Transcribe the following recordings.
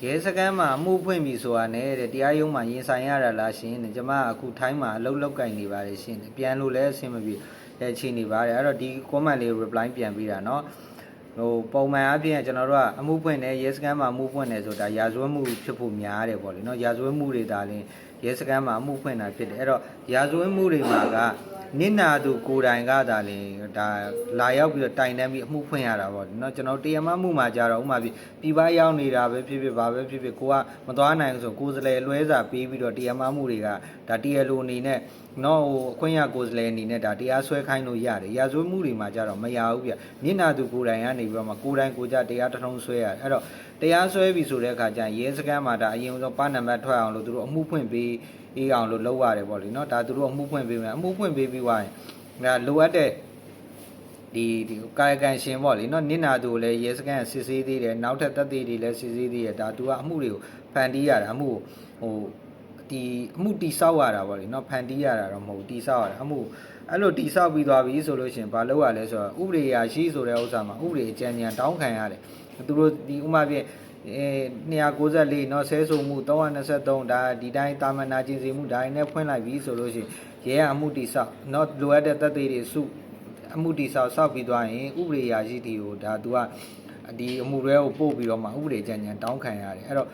ရဲစခန်းမှာအမှုဖွင့်ပြီဆိုတာနဲ့တဲ့တရားရုံးမှာရင်ဆိုင်ရတာလားရှင်တဲ့ကျမအခုထိုင်းမှာအလုပ်လုပ်ကင်နေပါတယ်ရှင်ပြန်လို့လည်းအဆင်မပြေတဲ့အခြေအနေပါတယ်အဲ့တော့ဒီ comment လေး reply ပြန်ပေးတာเนาะဟိုပုံမှန်အပြင်ကျွန်တော်တို့ကအမှုဖွင့်တယ်ရဲစခန်းမှာအမှုဖွင့်တယ်ဆိုတာရာဇဝတ်မှုဖြစ်ဖို့များတယ်ပေါ့လေเนาะရာဇဝတ်မှုတွေဒါလည်းရဲစခန်းမှာအမှုဖွင့်တာဖြစ်တယ်အဲ့တော့ရာဇဝတ်မှုတွေမှာကနစ်နာသူကိုယ်တိုင်ကဒါလေဒါလာရောက်ပြီးတော့တိုင်တန်းပြီးအမှုဖွင့်ရတာပေါ့เนาะကျွန်တော်တရားမမှုမှာကြတော့ဥမာပြည်ပရောက်နေတာပဲဖြစ်ဖြစ်ဘာပဲဖြစ်ဖြစ်ကိုကမသွားနိုင်ဘူးဆိုကိုယ်စလဲလွဲစာပေးပြီးတော့တရားမမှုတွေကဒါတရားလိုအနေနဲ့နော်ဟိုအခွင့်အရေးကိုယ်စလဲအနေနဲ့ဒါတရားစွဲခိုင်းလို့ရတယ်ရာဇဝတ်မှုတွေမှာကြတော့မရဘူးပြနစ်နာသူကိုယ်တိုင်ကနေပြီးတော့မှကိုယ်တိုင်ကိုကြတရားထုံးဆွဲရတယ်အဲ့တော့တရားစွဲပြီဆိုတဲ့အခါကျရင်ရဲစခန်းမှာဒါအရင်ဆုံးပါနံပါတ်ထွက်အောင်လို့သူတို့အမှုဖွင့်ပေးအေးအောင်လို့လုပ်ရတယ်ပေါ့လေနော်ဒါသူတို့အမှုဖွင့်ပေးမယ်အမှုဖွင့်ပေးပြီးသွားရင်ဒါလိုအပ်တဲ့ဒီကာယကံရှင်ပေါ့လေနော်နစ်နာသူကိုလည်းရဲစခန်းစစ်ဆေးသေးတယ်နောက်ထပ်သက်သေတွေလည်းစစ်ဆေးသေးတယ်ဒါသူကအမှုတွေကိုဖန်တီးရတာအမှုဟိုဒီအမှုတိဆောက်ရတာပေါ့လေနော်ဖန်တီးရတာတော့မဟုတ်တိဆောက်ရတာအမှုအဲ့လိုတိဆောက်ပြီးသွားပြီဆိုလို့ရှိရင်ဘာလုပ်ရလဲဆိုတော့ဥပဒေရာရှိဆိုတဲ့ဥစ္စာမှာဥပဒေအကြံဉာဏ်တောင်းခံရတယ်သူတို့ဒီဥမာဖြင့်294เนาะဆဲဆိုမှု323ဒါဒီတိုင်းတာမန်နာကျင်စီမှုဒါနဲ့ဖွင့်လိုက်ပြီဆိုလို့ရှိရင်ရဲအမှုတိဆောက်เนาะလိုအပ်တဲ့သက်သေတွေစုအမှုတိဆောက်ပြီးသွားရင်ဥပဒေရာရှိတီကိုဒါသူကဒီအမှုတွေကိုပို့ပြီးတော့မှဥပဒေကြံဉာဏ်တောင်းခံရတယ်အဲ့တော့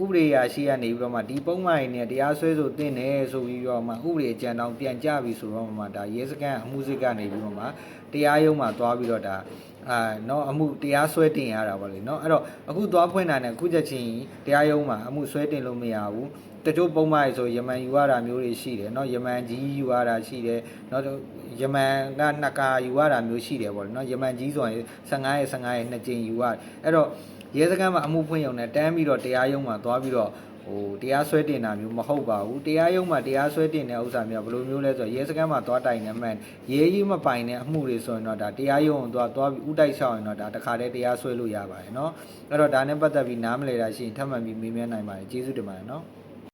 ဥပဒေရာရှိကနေပြီးတော့မှဒီပုံမှန်နဲ့တရားစွဲဆိုတင်တယ်ဆိုပြီးတော့မှဥပဒေကြံတောင်းပြန်ကြပြီဆိုတော့မှဒါရဲစခန်းအမှုစစ်ကနေပြီးတော့မှတရားရုံးမှာသွားပြီးတော့ဒါเนาะအမှုတရားစွဲတင်ရတာပေါ့လေเนาะအဲ့တော့အခုသွားဖွင့်တာနဲ့အခုချက်ချင်းတရားရုံးမှာအမှုစွဲတင်လို့မရဘူးတချို့ပုံမှန်ဆိုယမန်ယူရတာမျိုးတွေရှိတယ်เนาะယမန်ကြီးယူရတာရှိတယ်เนาะယမန်ကနှစ်ကာယူရတာမျိုးရှိတယ်ပေါ့လေเนาะယမန်ကြီးဆိုရင်15ရက်နှစ်ကြိမ်ယူရတယ်အဲ့တော့ရဲစခန်းမှာအမှုဖွင့်ရုံနဲ့တန်းပြီးတော့တရားရုံးမှာသွားပြီးတော့ဟိုတရားစွဲတင်တာမျိုးမဟုတ်ပါဘူးတရားရုံးမှာတရားစွဲတင်တဲ့ဥစ္စာမျိုးဘယ်လိုမျိုးလဲဆိုတော့ရဲစခန်းမှာသွားတိုင်နေမှန်ရဲကြီးမပိုင်တဲ့အမှုတွေဆိုရင်တော့ဒါတရားရုံးကိုသွားပြီးဥတိုက်လျှောက်ရင်တော့ဒါတခါတည်းတရားစွဲလို့ရပါတယ်เนาะအဲ့တော့ဒါနဲ့ပတ်သက်ပြီးနားမလည်တာရှိရင်ထပ်မံပြီးမေးမြန်းနိုင်ပါတယ်ကျေးဇူးတင်ပါတယ်เนาะ